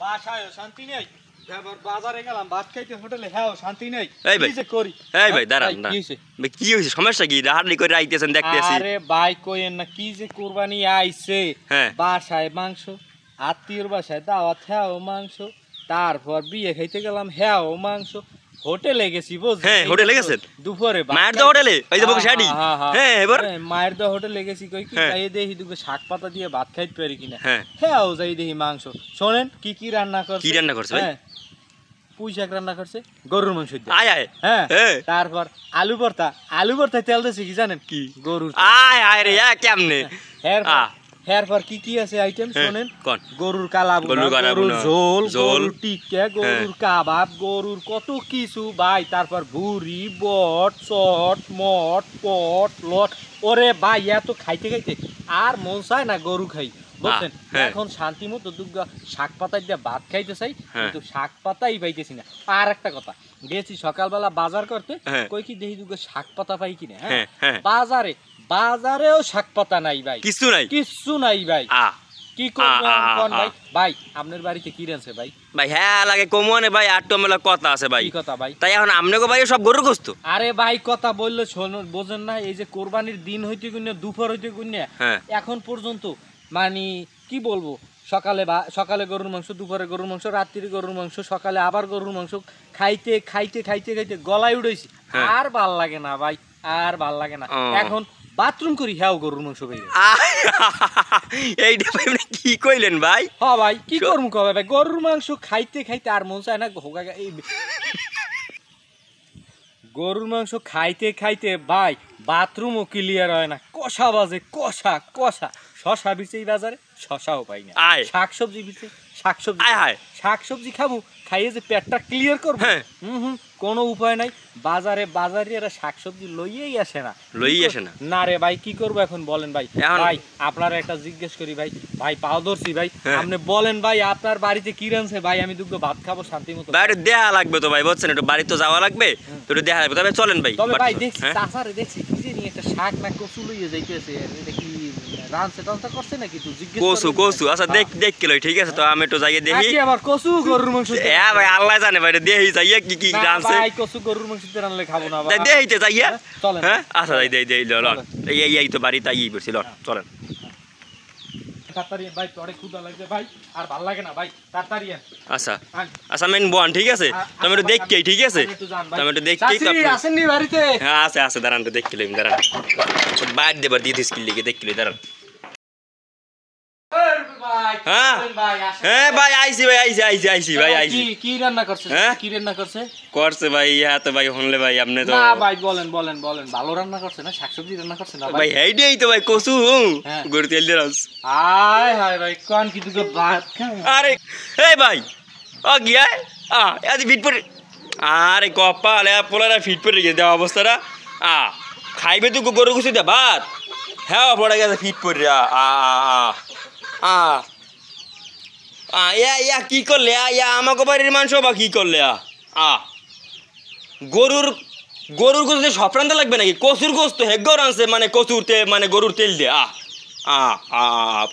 বাসায় শান্তি নেই, বাজারে গেলাম ভাত খাইতে হোটেলে, হ্যাঁ শান্তি নেই। এই ভাই করি এই ভাই দাঁড়ান না, কি হয়েছে সমস্যা কি? হাড়ি করে আইতেছেন দেখতেছি। আরে ভাই কইেন না, কি যে কুরবানি আইছে, বাসায় মাংস, আত্মীয়র বাসায় দাওয়াত, হ্যাঁ মাংস, তারপর বিয়ে খাইতে গেলাম, হ্যাঁ মাংস, হোটেলে গেছি বুঝছেন। হ্যাঁ হোটেলে গেছেন দুপুরে মায়ের দা হোটেলে, ওই যে বকশাড়ি। হ্যাঁ এবার মায়ের দা হোটেলে গেছি, কই কি যাই দেখি দুটো শাক পাতা দিয়ে ভাত খাইতে পারি কিনা। হ্যাঁ যাই দেখি মাংস। শোনেন কি কি রান্না করছে। কি রান্না করছে ভাই? পুঁই শাক রান্না করছে, গরুর মাংস দিয়ে। আয় আয়। হ্যাঁ তারপর আলু ভর্তা, আলু ভর্তায় তেল দিয়েছে কি জানেন? কি গরুর। আয় আয় রে কেমনে। এরপর কি কি আছে আইটেম শোনেন। গরুর কালা, গরুর ঝোল, গরুর টিক্কা, গরুর কাবাব, গরুর কত কিছু ভাই। তারপর ভুড়ি, বট, চট, মট, পট, লট। ওরে ভাই এত খাইতে খাইতে আর মন চায় না গরু খাই বুঝছেন। এখন শান্তি মতো দুর্গা শাক পাতা দিয়ে ভাত খাইতে চাই, কিন্তু শাক পাতাই পাইতেছি না। আর একটা কথা, গেছি সকালবেলা বাজার করতে, কই কি দেখি দুর্গা শাক পাতা পাই কিনা। বাজারেও শাক পাতা নাই ভাই, কিছু নাই ভাই। কি করব ভাই? ভাই আপনার বাড়িতে কি রানছে ভাই? ভাই হ্যাঁ লাগে কমনে ভাই, আর তো মেলা কথা আছে ভাই। কি কথা ভাই? তাই এখন আমনেগো বাড়ি সব গরুর গোশত। আরে ভাই কথা বললে শোনেন, বোঝেন না? এই যে কোরবানির দিন হইতে গুনে, দুপুর হইতে গুনে, এখন পর্যন্ত মানে কি বলবো, সকালে গরুর মাংস, দুপুরে গরুর মাংস, রাত্রিরে গরুর মাংস, সকালে আবার গরুর মাংস খাইতে খাইতে খাইতে খাইতে গলায় উঠেছি। আর ভাল লাগে না ভাই, আর ভাল লাগে না। এখন বাথরুম করি, হ্যাঁ গরুর মাংস খাই। এইটা ভাই কি কইলেন ভাই? হ্যাঁ ভাই কি করবো কবে ভাই, গরুর মাংস খাইতে খাইতে আর মন চায় না। গরুর মাংস খাইতে খাইতে ভাই বাথরুমও ক্লিয়ার হয় না, কষা বাজে, কষা কষা। শশা বিছে এই বাজারে, শশাও পাই না। শাকসবজি বিছে, শাকসবজি খাবো, খাইয়ে যে পেটটা ক্লিয়ার করবো, কোনো উপায় নাই। বাজারে এরা শাকসবজি লইয়েই আসে না, না রে ভাই। কি করবো এখন বলেন ভাই? ভাই আপনারা একটা জিজ্ঞেস করি ভাই, ভাই পাও ধরছি ভাই, আপনি বলেন ভাই আপনার বাড়িতে কি রানছে ভাই? আমি দুটো ভাত খাবো শান্তি মতো। বাইরে দেখা লাগবে তো ভাই বুঝছেন, একটু বাড়ি তো যাওয়া লাগবে, তো একটু দেখা লাগবে। তবে চলেন ভাই। তবে ভাই দেখছি চাচারে দেখছি কি জানি একটা শাক না কচু লইয়ে যাইতেছে, এটা কি রানছে টানতে করছে নাকি? তুই জিজ্ঞেস কচু আচ্ছা দেখ কিলো ঠিক আছে, তো আমি একটু যাইয়ে দেখি। আবার কচু গরুর মাংস? হ্যাঁ ভাই আল্লাহ জানে ভাই, দেখি যাইয়ে কি কি রানছে। ভাই কচু গরুর মাংস দিয়ে রানলে খাবো না ভাই। দেখিতে যাইয়া চলেন। হ্যাঁ আচ্ছা যাই দেই লল, এই তো বাড়ি তাই করছি, লল চলেন। তাড়াতাড়ি ভাই, পরে ক্ষুধা লাগবে ভাই, আর ভাল লাগে না ভাই, তাড়াতাড়ি। আচ্ছা আচ্ছা মেন বোন ঠিক আছে, তুমি একটু দেখকে ঠিক আছে, তুমি একটু দেখকে। চাচি আছেন নি বাড়িতে? হ্যাঁ আছে দাঁড়ান তো দেখকিলাম, দাঁড়ান বাইর দেবার দিয়ে দিসকিল লিখে দেখকিলি, দাঁড়ান। হ্যাঁ ভাই আইছি ভাই আইছি। কি রান্না করছে? কি রান্না করছে ভাই? হ্যাঁ তো ভাই শুনলে ভাই আপনি তো। না ভাই বলেন ভালো রান্না করছে না? শাকসবজি রান্না করছে না ভাই? এইটাই তো ভাই কচু গরু তেল দিয়ে রাস। হায় ভাই কোন কি দুটো ভাত খাও? আরে এই ভাই ও গিয়া এদি ফিট পড়ে, আরে কপাল পোলারা ফিট পড়ে গেছে দেওয়া অবস্থাটা। খাইবে তো গরু গুছি দে ভাত, হ্যাঁ পড়ে গেছে ফিট পড়ে। কি করলে আমাকে বাড়ির মাংস বা কি করলে? গরুর গোস্ত সব রান্না লাগবে নাকি? কচুর গোস্ত হেগর আনছে, মানে কচুর তেল, মানে গরুর তেল দিয়ে।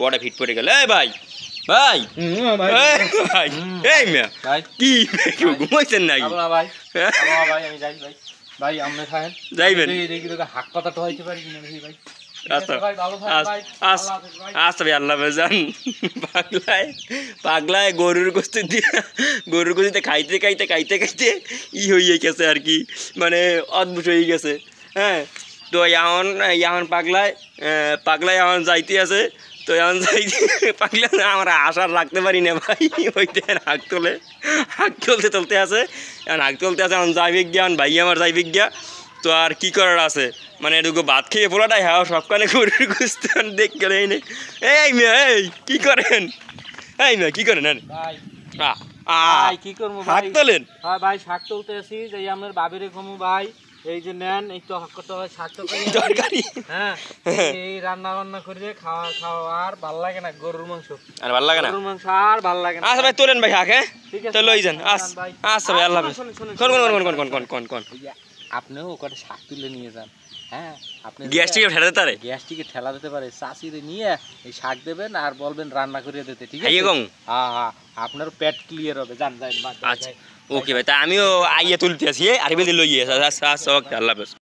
পরে ফিট পড়ে গেল। এই ভাই ভাই এই মেয়া কি ঘুমাইছেন নাকি? যাইবেন হাত পাতা তো হইতে পারি কিনা ভাই? আচ্ছা ভাই আল্লাহ যান। পাগলায় গরুর গোস্তে খাইতে খাইতে হয়ে গেছে আর কি, মানে অদ্ভুত হয়ে গেছে। হ্যাঁ তো এখন পাগলায় এখন যাইতে আছে, তো এখন যাইতে পাগলা আমরা আশার রাখতে পারি না ভাই। ওইতে হাঁক তুলতে আছে, এখন হাঁক তুলতে আছে, এখন যাইবে গিয়া, ভাই আমার যাইবে গিয়া। তো আর কি করার আছে, মানে এটুকু ভাত খেয়ে পোলাটাই হ্যাঁ সবখানে গরুর গোস্ত দেখ গেলে। এই মেয়ে এই কি করেন? এই মেয়ে কি করেন? কি করবো হাত তোলেন? হ্যাঁ ভাই শাক তুলতে আসি, যে আপনার বাবিরে ঘুমু ভাই, এই যে নেন এই তো শাক তরকারি। হ্যাঁ এই রান্না করে খাওয়া আর ভাল লাগে না। গরুর মাংস আর ভাল লাগে না, গরুর মাংস আর ভাল লাগে না। আচ্ছা ভাই তোলেন ভাই হাঁক। তো লই যান। আচ্ছা ভাই আল্লাহ হাফেজ। কোন আপনিও ওখানে শাক তুলে নিয়ে যান। হ্যাঁ আপনি গ্যাস্ট্রিকে ঠেলা দিতে পারে গ্যাস্ট্রিকে ঠেলা দিতে পারে চাচিরে নিয়ে এই শাক দেবেন আর বলবেন রান্না করে দিতে ঠিক খাইয়ে আছে গং হ্যাঁ হ্যাঁ আপনার পেট ক্লিয়ার হবে জান যান আচ্ছা ওকে ভাই তা আমিও আইয়া তুলতে আসি আর বেঁধে লইয়ে আচ্ছা আচ্ছা ওকে আল্লাহ হাফেজ